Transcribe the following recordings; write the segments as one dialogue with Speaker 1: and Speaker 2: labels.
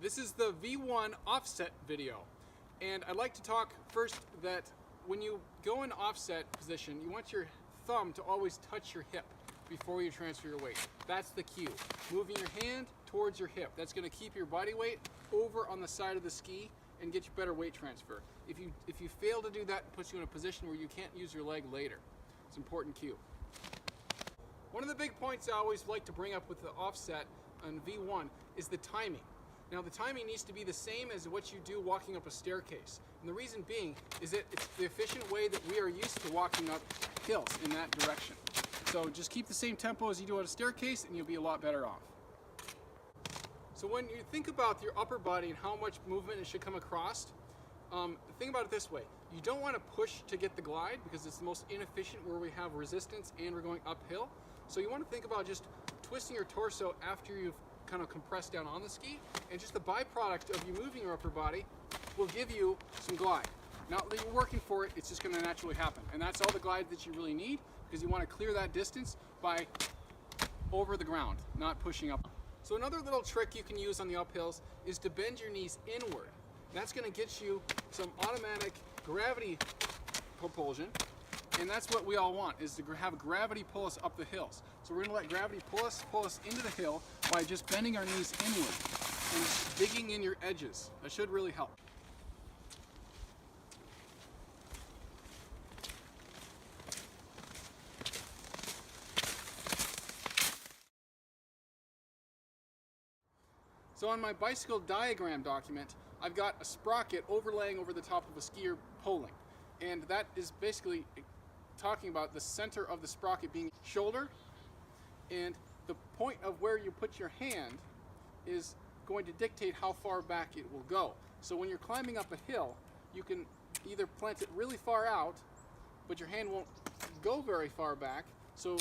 Speaker 1: This is the V1 offset video, and I'd like to talk first that when you go in offset position, you want your thumb to always touch your hip before you transfer your weight. That's the cue. Moving your hand towards your hip. That's going to keep your body weight over on the side of the ski and get you better weight transfer. If you fail to do that, it puts you in a position where you can't use your leg later. It's an important cue. One of the big points I always like to bring up with the offset on V1 is the timing. Now the timing needs to be the same as what you do walking up a staircase. And the reason being is that it's the efficient way that we are used to walking up hills in that direction. So just keep the same tempo as you do on a staircase and you'll be a lot better off. So when you think about your upper body and how much movement it should come across, think about it this way. You don't want to push to get the glide because it's the most inefficient where we have resistance and we're going uphill. So you want to think about just twisting your torso after you've kind of compressed down on the ski, and just the byproduct of you moving your upper body will give you some glide. Not that you're working for it, it's just going to naturally happen. And that's all the glide that you really need because you want to clear that distance by over the ground, not pushing up. So another little trick you can use on the uphills is to bend your knees inward. That's going to get you some automatic gravity propulsion, and that's what we all want, is to have gravity pull us up the hills. So we're going to let gravity pull us into the hill by just bending our knees inward and digging in your edges. That should really help. So on my bicycle diagram document, I've got a sprocket overlaying over the top of a skier poling. And that is basically talking about the center of the sprocket being shoulder, and the point of where you put your hand is going to dictate how far back it will go. So when you're climbing up a hill, you can either plant it really far out, but your hand won't go very far back. So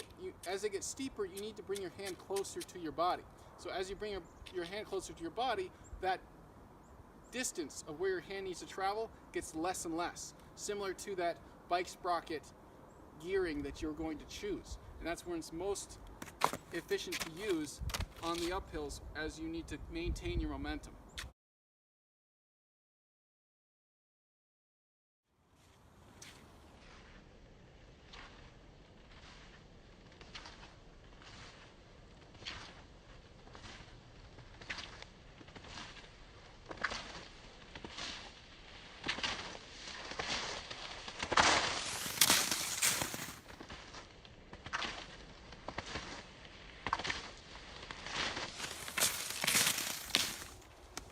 Speaker 1: as it gets steeper, you need to bring your hand closer to your body. So as you bring your hand closer to your body, that distance of where your hand needs to travel gets less and less, similar to that bike sprocket gearing that you're going to choose. And that's when it's most efficient to use on the uphills as you need to maintain your momentum.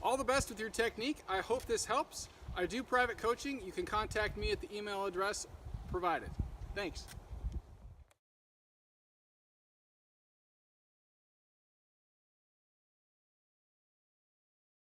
Speaker 1: All the best with your technique. I hope this helps. I do private coaching. You can contact me at the email address provided. Thanks.